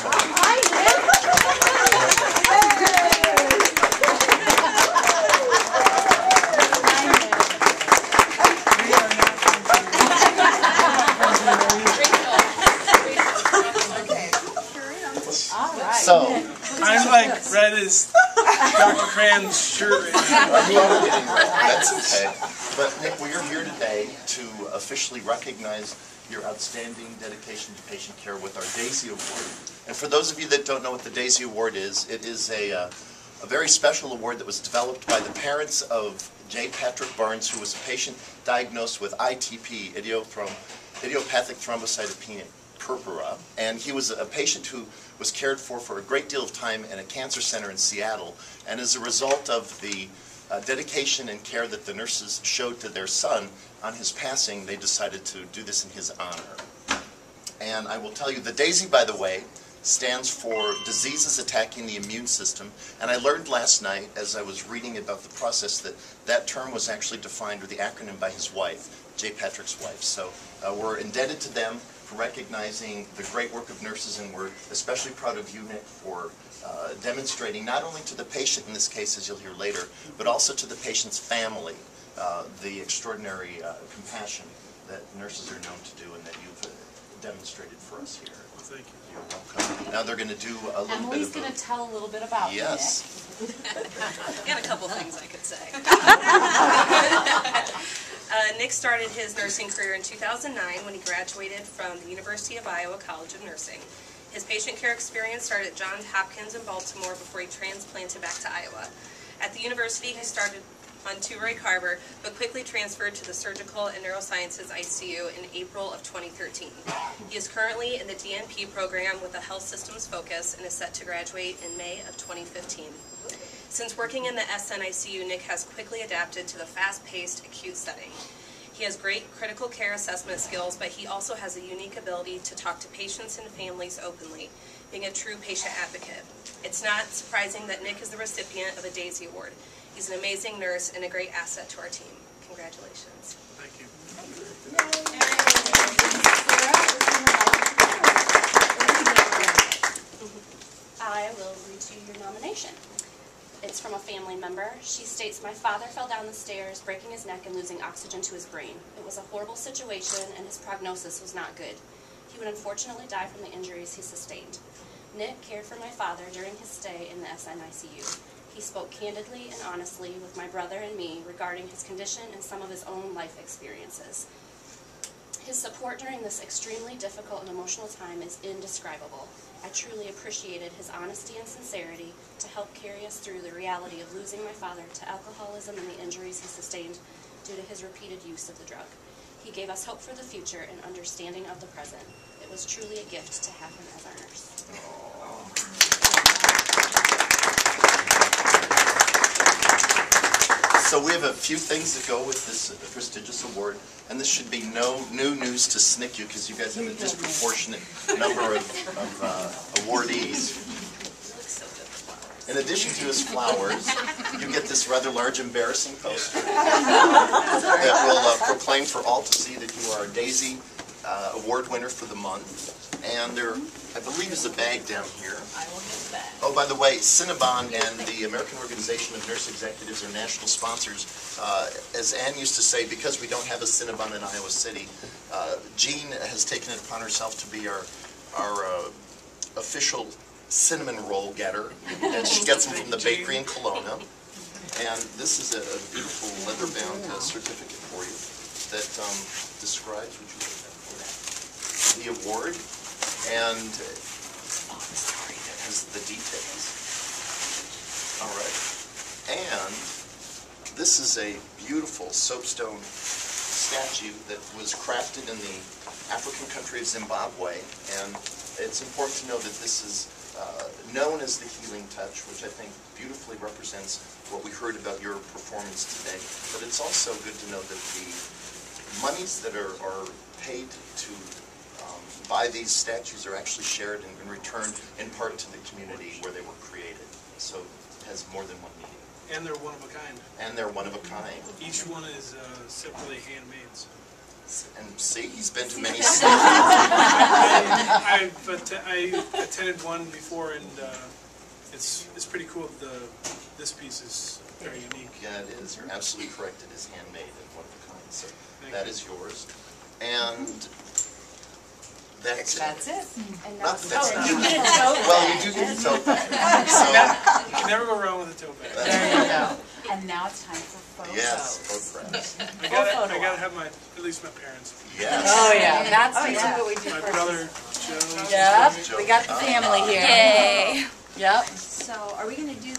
So, I'm like red as Dr. Cran's shirt. That's okay. But Nick, we are here today to officially recognize your outstanding dedication to patient care with our DAISY Award. And for those of you that don't know what the DAISY Award is, it is a very special award that was developed by the parents of J. Patrick Barnes, who was a patient diagnosed with ITP, idiopathic thrombocytopenia purpura, and he was a patient who was cared for a great deal of time in a cancer center in Seattle. And as a result of the dedication and care that the nurses showed to their son on his passing, they decided to do this in his honor. And I will tell you, the DAISY, by the way, stands for Diseases Attacking the Immune System. And I learned last night, as I was reading about the process, that that term was actually defined, or the acronym, by his wife, J. Patrick's wife. So we're indebted to them for recognizing the great work of nurses, and we're especially proud of you, Nick, for demonstrating not only to the patient in this case, as you'll hear later, but also to the patient's family, the extraordinary compassion that nurses are known to do and that you've demonstrated for us here. Well, thank you. You're welcome. Now they're going to do a little Emily's bit of going to tell a little bit about yes. Nick. And a couple things I could say. Nick started his nursing career in 2009 when he graduated from the University of Iowa College of Nursing. His patient care experience started at Johns Hopkins in Baltimore before he transplanted back to Iowa. At the university, he started on Turoy Carver, but quickly transferred to the Surgical and Neurosciences ICU in April of 2013. He is currently in the DNP program with a health systems focus and is set to graduate in May of 2015. Since working in the SNICU, Nick has quickly adapted to the fast-paced acute setting. He has great critical care assessment skills, but he also has a unique ability to talk to patients and families openly, being a true patient advocate. It's not surprising that Nick is the recipient of a DAISY Award. He's an amazing nurse and a great asset to our team. Congratulations. Thank you. I will read to you your nomination. It's from a family member. She states, "My father fell down the stairs, breaking his neck and losing oxygen to his brain. It was a horrible situation and his prognosis was not good. He would unfortunately die from the injuries he sustained. Nick cared for my father during his stay in the SNICU. He spoke candidly and honestly with my brother and me regarding his condition and some of his own life experiences. His support during this extremely difficult and emotional time is indescribable. I truly appreciated his honesty and sincerity to help carry us through the reality of losing my father to alcoholism and the injuries he sustained due to his repeated use of the drug. He gave us hope for the future and understanding of the present. It was truly a gift to have him as our nurse." So we have a few things that go with this prestigious award, and this should be no new news to SNCU because you guys have a disproportionate number of awardees. In addition to his flowers, you get this rather large embarrassing poster that will proclaim for all to see that you are a DAISY Award winner for the month. And there, I believe, is a bag down here. I will get that. Oh, by the way, Cinnabon and the American Organization of Nurse Executives are national sponsors. As Ann used to say, because we don't have a Cinnabon in Iowa City, Jean has taken it upon herself to be our official cinnamon roll getter, and she gets them from the bakery in Kelowna. And this is a beautiful leather-bound certificate for you that describes what you the award, and has the details. All right. And this is a beautiful soapstone statue that was crafted in the African country of Zimbabwe, and it's important to know that this is known as the Healing Touch, which I think beautifully represents what we heard about your performance today. But it's also good to know that the monies that are paid to buy these statues are actually shared and returned in part to the community where they were created. So it has more than one meaning. And they're one of a kind. And they're one of a kind. Each one is separately handmade. So. And see, he's been to many cities. I attended one before, and it's pretty cool. This piece is very unique. Yeah, it is. You're absolutely correct. It is handmade and one of a kind. So Thank that you. is yours. And that's it. That's it. And Not now, that's not. You get a tote Well, bag. you do get a tote bag. So, You can never go wrong with a tote bag. There you go. And now it's time for photos. yes, photographs. I photo gotta op. have at least my parents. Yes. Oh, yeah. That's Oh, yeah. what we do My first. brother, Joe. Yep, we got the family here. yay! Yep. So are we going to do